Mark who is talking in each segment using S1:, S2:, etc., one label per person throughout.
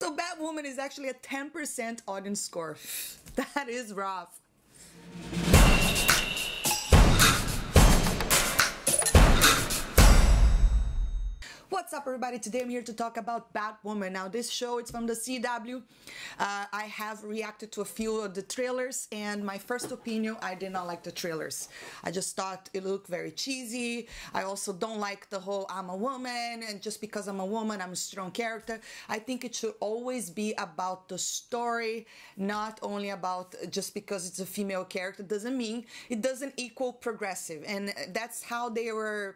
S1: So Batwoman is actually a 10% audience score. That is rough. What's up, everybody? Today I'm here to talk about Batwoman. Now, this show, it's from the CW. I have reacted to a few of the trailers, and my first opinion, I did not like the trailers. I just thought it looked very cheesy. I also don't like the whole I'm a woman, and just because I'm a woman, I'm a strong character. I think it should always be about the story, not only about just because it's a female character. It doesn't equal progressive, and that's how they were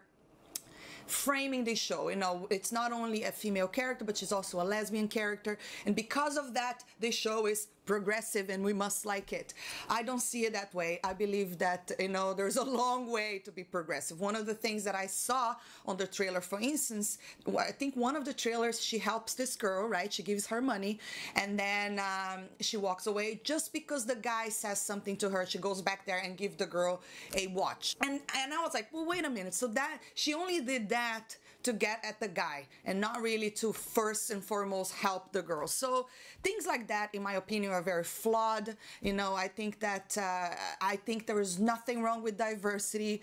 S1: framing the show. You know, it's not only a female character, but she's also a lesbian character, and because of that, the show is progressive and we must like it. I don't see it that way. I believe that, you know, there's a long way to be progressive. One of the things that I saw on the trailer, for instance, I think one of the trailers, she helps this girl, right? She gives her money, and then she walks away just because the guy says something to her. She goes back there and gives the girl a watch. And I was like, well, wait a minute. So that she only did that to get at the guy and not really to first and foremost help the girl. So things like that, in my opinion, are very flawed. You know, I think that I think there is nothing wrong with diversity.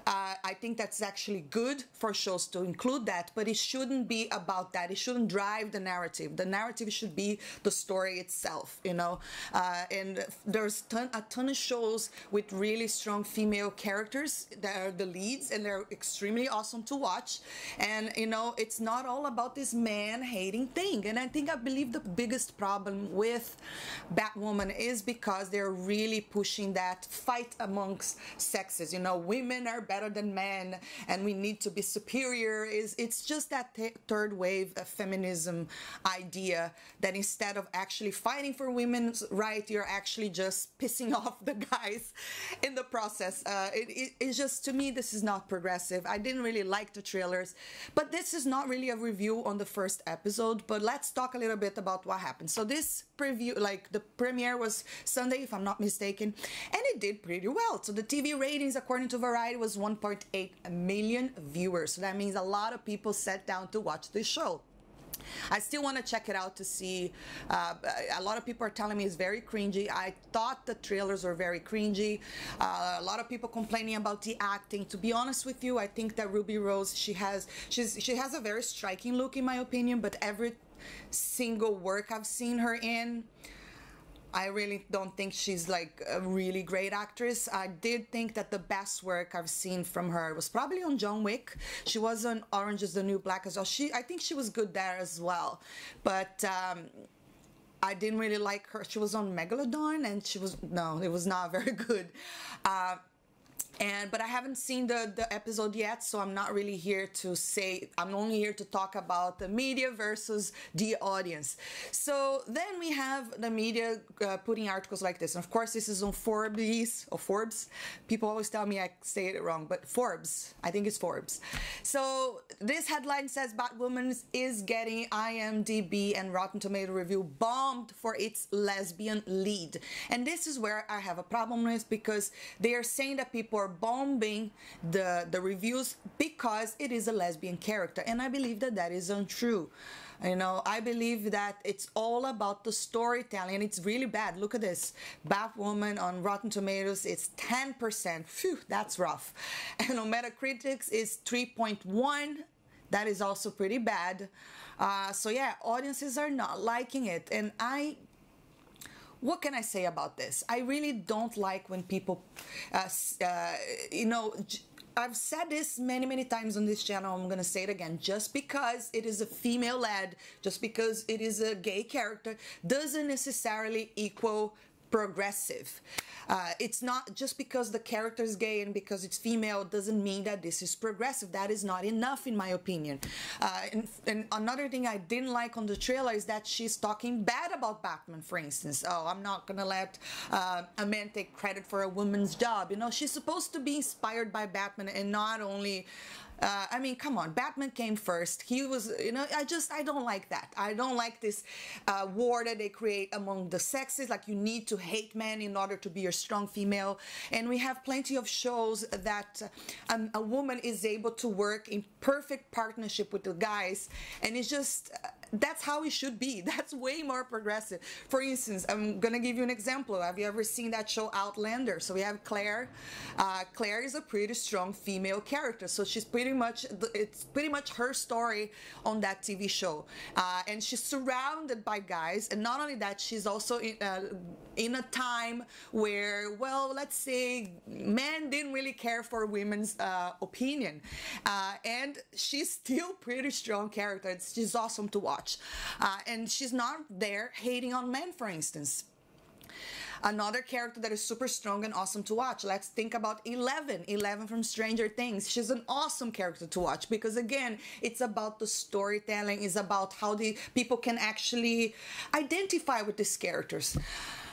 S1: I think that's actually good for shows to include that, but it shouldn't be about that. It shouldn't drive the narrative. The narrative should be the story itself, you know. And there's a ton of shows with really strong female characters that are the leads, and they're extremely awesome to watch. And, you know, it's not all about this man-hating thing. And I believe the biggest problem with Batwoman is because they're really pushing that fight amongst sexes. You know, women are better than men, and we need to be superior. It's just that third wave of feminism idea that instead of actually fighting for women's rights, you're actually just pissing off the guys in the process. It's just, to me, this is not progressive. I didn't really like the trailers. But this is not really a review on the first episode, but let's talk a little bit about what happened. So this preview, like the premiere was Sunday, if I'm not mistaken, and it did pretty well. So the TV ratings, according to Variety, was 1.8 million viewers. So that means a lot of people sat down to watch this show. I still want to check it out to see. A lot of people are telling me it's very cringy. I thought the trailers were very cringy. A lot of people complaining about the acting. To be honest with you, I think that Ruby Rose, she has a very striking look, in my opinion, but every single work I've seen her in, I really don't think she's like a really great actress. I did think that the best work I've seen from her was probably on John Wick. She was on Orange is the New Black as well. I think she was good there as well. But I didn't really like her. She was on Megalodon, and no, it was not very good. But I haven't seen the episode yet, so I'm not really here to say. I'm only here to talk about the media versus the audience. So then we have the media putting articles like this, and of course this is on Forbes. People always tell me I say it wrong, but Forbes. I think it's Forbes. So this headline says Batwoman is getting IMDb and Rotten Tomato review bombed for its lesbian lead, and this is where I have a problem with, because they are saying that people are bombing the reviews because it is a lesbian character, and I believe that that is untrue. You know, I believe that it's all about the storytelling, and it's really bad. Look at this. Batwoman on Rotten Tomatoes, it's 10%. Phew, that's rough. And on Metacritic, it's 3.1. That is also pretty bad. So yeah, audiences are not liking it, and what can I say about this? I really don't like when people, you know, I've said this many times on this channel. I'm going to say it again. Just because it is a female led, just because it is a gay character, doesn't necessarily equal progressive. It's not just because the character is gay and because it's female doesn't mean that this is progressive. That is not enough, in my opinion. And another thing I didn't like on the trailer is that she's talking bad about Batman, for instance. Oh, I'm not gonna let a man take credit for a woman's job. You know, she's supposed to be inspired by Batman, and not only I mean, come on, Batman came first. He was, you know, I don't like that. I don't like this war that they create among the sexes, like you need to hate men in order to be a strong female. And we have plenty of shows that a woman is able to work in perfect partnership with the guys, and it's just, that's how it should be. That's way more progressive. For instance, I'm gonna give you an example. Have you ever seen that show Outlander? So we have Claire. Claire is a pretty strong female character, so she's pretty much, it's pretty much her story on that TV show, and she's surrounded by guys. And not only that, she's also in a time where, well, let's say men didn't really care for women's opinion, and she's still pretty strong character. She's awesome to watch, and she's not there hating on men, for instance. Another character that is super strong and awesome to watch, let's think about Eleven from Stranger Things. She's an awesome character to watch because, again, it's about the storytelling, it's about how the people can actually identify with these characters.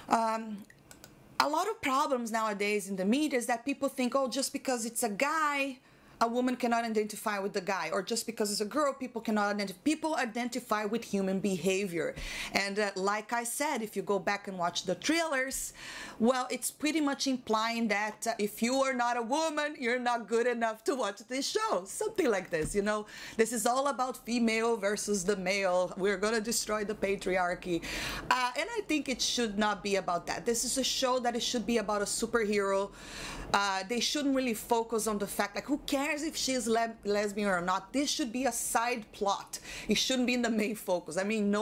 S1: A lot of problems nowadays in the media is that people think, oh, just because it's a guy, a woman cannot identify with the guy, or just because it's a girl, people cannot identify. People identify with human behavior. And like I said, if you go back and watch the trailers, well, it's pretty much implying that if you are not a woman, you're not good enough to watch this show. Something like this, you know. This is all about female versus the male. We're gonna destroy the patriarchy. And I think it should not be about that. This is a show that it should be about a superhero. They shouldn't really focus on the fact, like, who cares if she's lesbian or not? This should be a side plot. It shouldn't be in the main focus. I mean,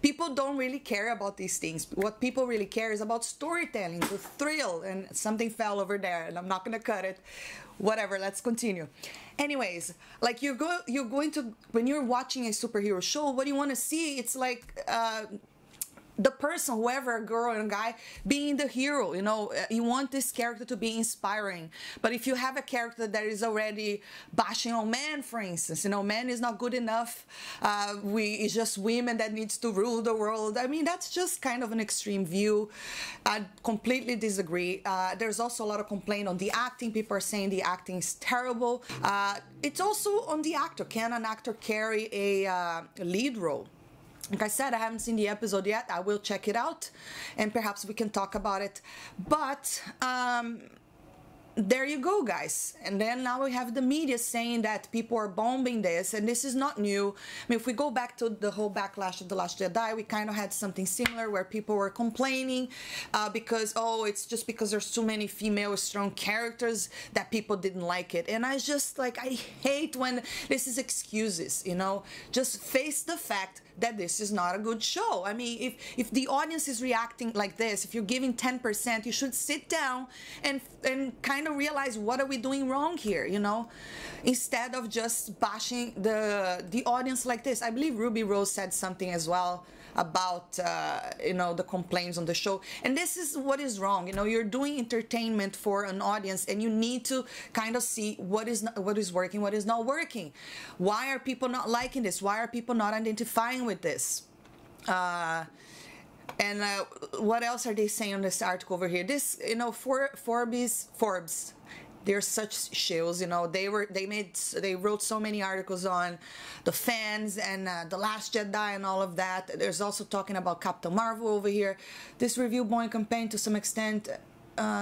S1: people don't really care about these things. What people really care is about storytelling, the thrill, and something fell over there, and I'm not gonna cut it. Whatever, let's continue. Anyways, like you're going to, when you're watching a superhero show, what do you want to see? It's like the person, whoever, a girl and a guy, being the hero. You know, you want this character to be inspiring. But if you have a character that is already bashing on men, for instance, you know, man is not good enough, it's just women that needs to rule the world. I mean, that's just kind of an extreme view. I completely disagree. There's also a lot of complaint on the acting. People are saying the acting is terrible. It's also on the actor. Can an actor carry a lead role? Like I said, I haven't seen the episode yet. I will check it out, and perhaps we can talk about it. But there you go, guys. And then now we have the media saying that people are bombing this, and this is not new. I mean, if we go back to the whole backlash of The Last Jedi, we kind of had something similar where people were complaining because, oh, it's just because there's too many female strong characters that people didn't like it. And I just, like, I hate when this is excuses, you know. Just face the fact that this is not a good show. I mean, if the audience is reacting like this, if you're giving 10%, you should sit down and kind of realize, what are we doing wrong here, you know, instead of just bashing the audience like this. I believe Ruby Rose said something as well about you know, the complaints on the show, and this is what is wrong. You know, you're doing entertainment for an audience, and you need to kind of see what is working, what is not working. Why are people not liking this? Why are people not identifying with this? And what else are they saying on this article over here? This, you know, Forbes, they're such shills, you know. They wrote so many articles on the fans and The Last Jedi and all of that. There's also talking about Captain Marvel over here. This review boy campaign to some extent,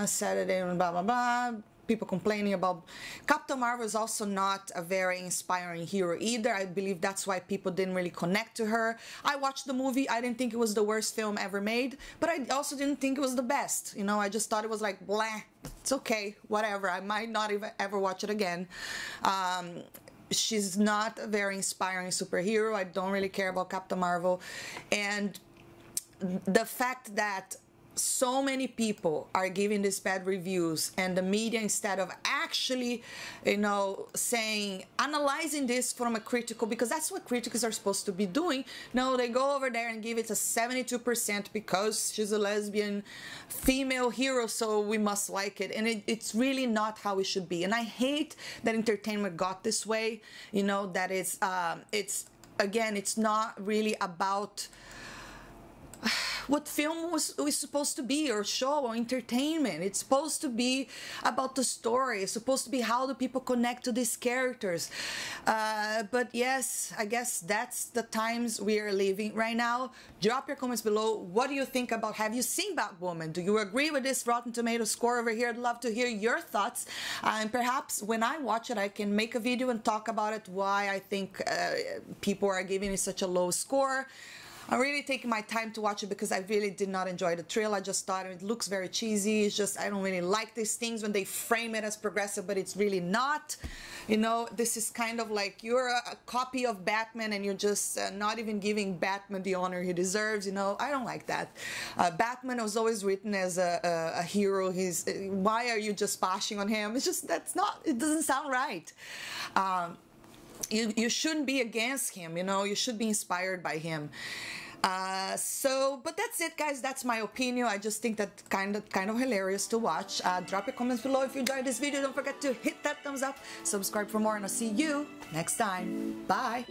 S1: Saturday and blah blah blah. People complaining about Captain Marvel is also not a very inspiring hero either. I believe that's why people didn't really connect to her. I watched the movie. I didn't think it was the worst film ever made, but I also didn't think it was the best. You know, I just thought it was like, blah, it's okay, whatever. I might not even ever watch it again. She's not a very inspiring superhero. I don't really care about Captain Marvel. And the fact that so many people are giving these bad reviews, and the media, instead of actually, you know, analyzing this from a critical, because that's what critics are supposed to be doing. No, they go over there and give it a 72% because she's a lesbian female hero, so we must like it. And it's really not how it should be. And I hate that entertainment got this way, you know, that it's again, it's not really about what film was supposed to be, or show, or entertainment. It's supposed to be about the story. It's supposed to be how do people connect to these characters. But yes, I guess that's the times we are living right now. Drop your comments below. What do you think about, have you seen Batwoman? Do you agree with this Rotten Tomatoes score over here? I'd love to hear your thoughts. And perhaps when I watch it, I can make a video and talk about it, why I think people are giving it such a low score. I'm really taking my time to watch it because I really did not enjoy the trailer. I just thought it looks very cheesy. It's just, I don't really like these things when they frame it as progressive, but it's really not. You know, this is kind of like you're a copy of Batman and you're just not even giving Batman the honor he deserves. You know, I don't like that. Batman was always written as a hero. Why are you just bashing on him? It's just, it doesn't sound right. You shouldn't be against him, you know, you should be inspired by him. But that's it, guys. That's my opinion. I just think that kind of hilarious to watch. Drop your comments below if you enjoyed this video. Don't forget to hit that thumbs up, subscribe for more, and I'll see you next time. Bye.